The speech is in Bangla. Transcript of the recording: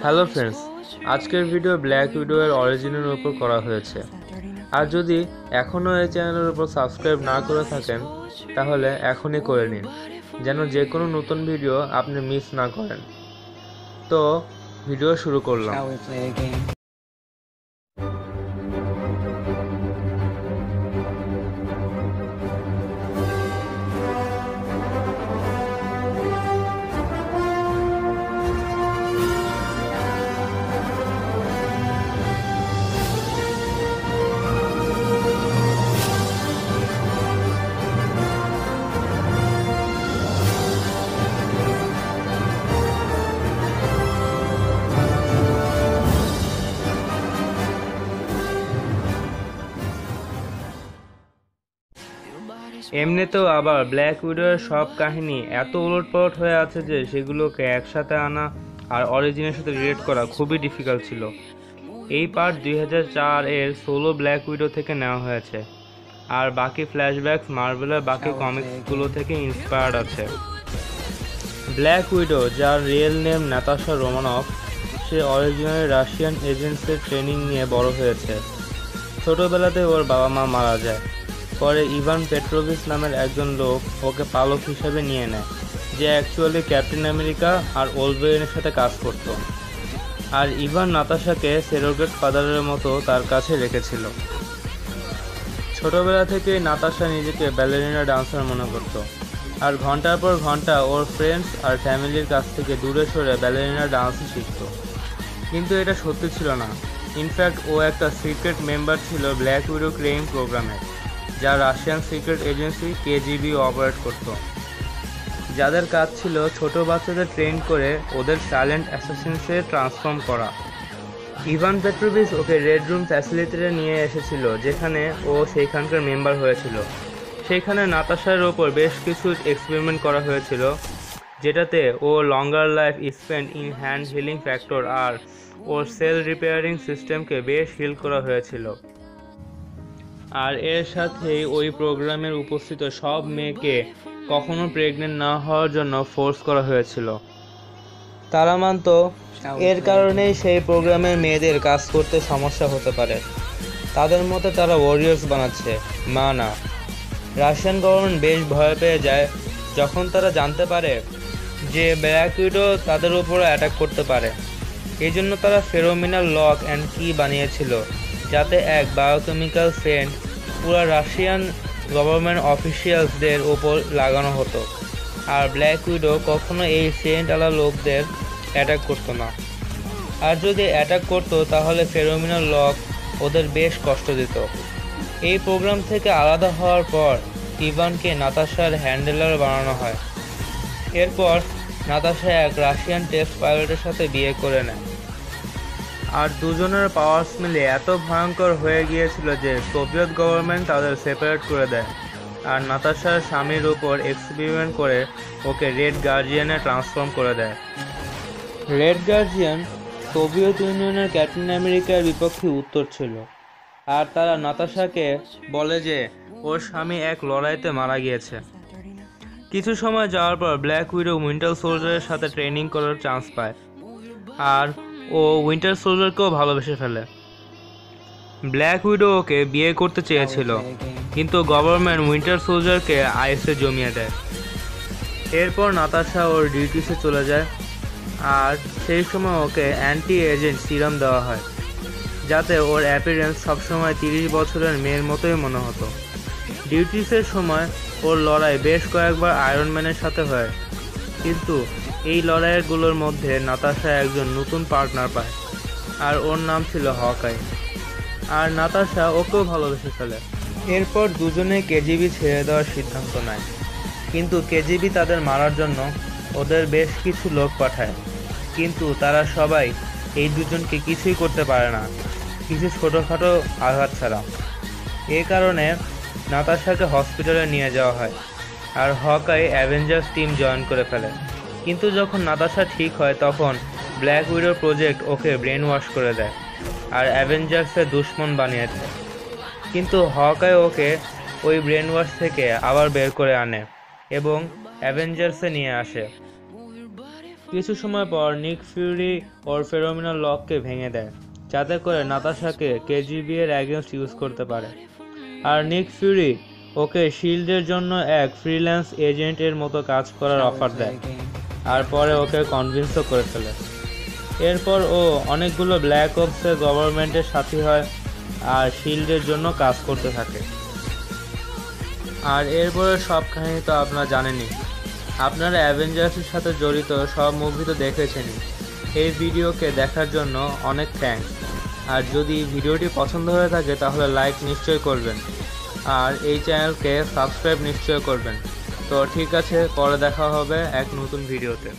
হ্যালো ফ্রেন্ডস, আজকের ভিডিও ব্ল্যাক উইডো এর অরিজিনের উপর করা হয়েছে। আর যদি এখনও এই চ্যানেলের উপর সাবস্ক্রাইব না করে থাকেন তাহলে এখনই করে নিন, যেন যে কোনো নতুন ভিডিও আপনি মিস না করেন। তো ভিডিও শুরু করলাম। এমনিতেও আবার ব্ল্যাক উইডোর সব কাহিনী এত উলটপালট হয়ে আছে যে সেগুলোকে একসাথে আনা আর অরিজিনের সাথে রিলেট করা খুবই ডিফিকাল্ট ছিল। এই পার্ট 2004 এর সোলো ব্ল্যাক উইডো থেকে নেওয়া হয়েছে, আর বাকি ফ্ল্যাশব্যাকস মার্ভেলের বাকি কমিক্সগুলো থেকে ইন্সপায়ার্ড আছে। ব্ল্যাক উইডো, যার রিয়েল নেম নাতাশা রোমানভ, সে অরিজিনাল রাশিয়ান এজেন্টসের ট্রেনিং নিয়ে বড় হয়েছে। ছোটবেলাতে ওর বাবা মা মারা যায়। পরে ইভান পেট্রোভিচ নামের একজন লোক ওকে পালক হিসাবে নিয়ে নেয়, যে অ্যাকচুয়ালি ক্যাপ্টেন আমেরিকা আর ওলভেরিনের সাথে কাজ করত। আর ইভান নাতাশাকে সেরোগেট ফাদারের মতো তার কাছে রেখেছিল। ছোটবেলা থেকেই নাতাশা নিজেকে ব্যালেরিনা ডান্সার মনে করত, আর ঘন্টার পর ঘন্টা ওর ফ্রেন্ডস আর ফ্যামিলির কাছ থেকে দূরে সরে ব্যালেরিনা ডান্সই শিখত। কিন্তু এটা সত্যি ছিল না। ইনফ্যাক্ট ও একটা সিক্রেট মেম্বার ছিল ব্ল্যাক উইডো ট্রেনিং প্রোগ্রামের, যা Russian secret agency KGB operate করত, যাদের কাজ ছিল ছোট বাচ্চাদের ট্রেন করে ওদের সাইলেন্ট অ্যাসাসিনসে ট্রান্সফর্ম করা। ইভান পেট্রোভিচ ওকে রেড রুম ফ্যাসিলিটিতে নিয়ে এসেছিল, যেখানে ও সেইখানকার মেম্বার হয়েছিল। সেইখানে নাতাশার ওপর বেশ কিছু এক্সপেরিমেন্ট করা হয়েছিল, যেটাতে ও longer life spend in hand healing factor আর ওর সেল রিপেয়ারিং সিস্টেমকে বেশ হিল করা হয়েছিল। আর এর সাথেই ওই প্রোগ্রামের উপস্থিত সব মেয়েকে কখনো প্রেগনেন্ট না হওয়ার জন্য ফোর্স করা হয়েছিল। তারা মানত এর কারণেই সেই প্রোগ্রামের মেয়েদের কাজ করতে সমস্যা হতে পারে। তাদের মতে তারা ওয়ারিয়ার্স বানাচ্ছে, মা না। রাশিয়ান গভর্নমেন্ট বেশ ভয় পেয়ে যায় যখন তারা জানতে পারে যে ব্ল্যাক উইডো তাদের উপরে অ্যাটাক করতে পারে। এই জন্য তারা ফেরোমিনাল লক অ্যান্ড কি বানিয়েছিল, যাতে এক বায়োকেমিক্যাল সেন্ট পুরো রাশিয়ান গভর্নমেন্ট অফিসিয়ালসদের ওপর লাগানো হতো। আর ব্ল্যাক উইডো কখনো এই সেন্টওয়ালা লোকদের অ্যাটাক করতো না। আর যদি অ্যাটাক করতো তাহলে ফেরোমিনাল লক ওদের বেশ কষ্ট দিত। এই প্রোগ্রাম থেকে আলাদা হওয়ার পর ইভানকে নাতাশার হ্যান্ডেলার বানানো হয়। এরপর নাতাশা এক রাশিয়ান টেস্ট পাইলটের সাথে বিয়ে করে নেয়। আর দুজনের পাওয়ার্স মিলে এত ভয়ঙ্কর হয়ে গিয়েছিল যে সোভিয়েত গভর্নমেন্ট তাদের সেপারেট করে দেয়, আর নাতাশার স্বামীর উপর এক্সপেরিমেন্ট করে ওকে রেড গার্জিয়ানে ট্রান্সফর্ম করে দেয়। রেড গার্জিয়ান সোভিয়েত ইউনিয়নের ক্যাপ্টেন আমেরিকার বিপক্ষে উত্তর ছিল, আর তারা নাতাশাকে বলে যে ওর স্বামী এক লড়াইতে মারা গিয়েছে। কিছু সময় যাওয়ার পর ব্ল্যাক উইডো উইন্টার সোলজারের সাথে ট্রেনিং করার চান্স পায়, আর ও উইন্টার সোলজারকেও ভালোবেসে ফেলে। ব্ল্যাক উইডো ওকে বিয়ে করতে চেয়েছিল, কিন্তু গভর্নমেন্ট উইন্টার সোলজারকে আইএসএ জমিয়ে দেয়। এরপর নাতাশা ওর ডিউটিসে চলে যায়, আর সেই সময় ওকে অ্যান্টি এজেন্ট সিরাম দেওয়া হয়, যাতে ওর অ্যাপিয়ারেন্স সবসময় 30 বছরের মেয়ের মতোই মনে হতো। ডিউটিসের সময় ওর লড়াই বেশ কয়েকবার আয়রন ম্যানের সাথে হয়, কিন্তু এই লড়াইগুলোর মধ্যে নাতাশা একজন নতুন পার্টনার পায়, আর ওর নাম ছিল হকাই। আর নাতাশা ওকেও ভালোবেসে ফেলে। এরপর দুজনে কেজিবি ছেড়ে দেওয়ার সিদ্ধান্ত নেয়, কিন্তু কেজিবি তাদের মারার জন্য ওদের বেশ কিছু লোক পাঠায়, কিন্তু তারা সবাই এই দুজনকে কিছুই করতে পারে না, কিছু ছোটোখাটো আঘাত ছাড়া। এ কারণে নাতাশাকে হসপিটালে নিয়ে যাওয়া হয়, আর হকাই অ্যাভেঞ্জার্স টিম জয়েন করে ফেলে। কিন্তু যখন নাতাশা ঠিক হয় তখন ব্ল্যাক উইডো প্রজেক্ট ওকে ব্রেন ওয়াশ করে দেয় আর অ্যাভেঞ্জার্সের দুশ্মন বানিয়ে দেয়। কিন্তু হকাই ওকে ওই ব্রেন ওয়াশ থেকে আবার বের করে আনে এবং অ্যাভেঞ্জার্সে নিয়ে আসে। কিছু সময় পর নিক ফিউরি ওর ফেরোমিনাল লককে ভেঙে দেয়, যাতে করে নাতাশাকে কেজিবি এর এগেইনস্ট ইউজ করতে পারে। আর নিক ফিউরি ওকে শিল্ডের জন্য এক ফ্রিল্যান্স এজেন্ট এর মতো কাজ করার অফার দেয়, আর পরে ওকে কনভিন্সও করে ফেলে। এরপর ও অনেকগুলো ব্ল্যাক অপসের গভর্নমেন্টের সাথী হয় আর শিল্ডের জন্য কাজ করতে থাকে। আর এরপরে সব কাহিনী তো আপনারা জানেনই। আপনারা অ্যাভেঞ্জার্সের সাথে জড়িত সব মুভি তো দেখেছেনই। এই ভিডিওকে দেখার জন্য অনেক থ্যাঙ্কস। আর যদি ভিডিওটি পছন্দ হয়ে থাকে তাহলে লাইক নিশ্চয় করবেন, আর এই চ্যানেলকে সাবস্ক্রাইব নিশ্চয় করবেন। তো ঠিক আছে, পরে দেখা হবে এক নতুন ভিডিওতে।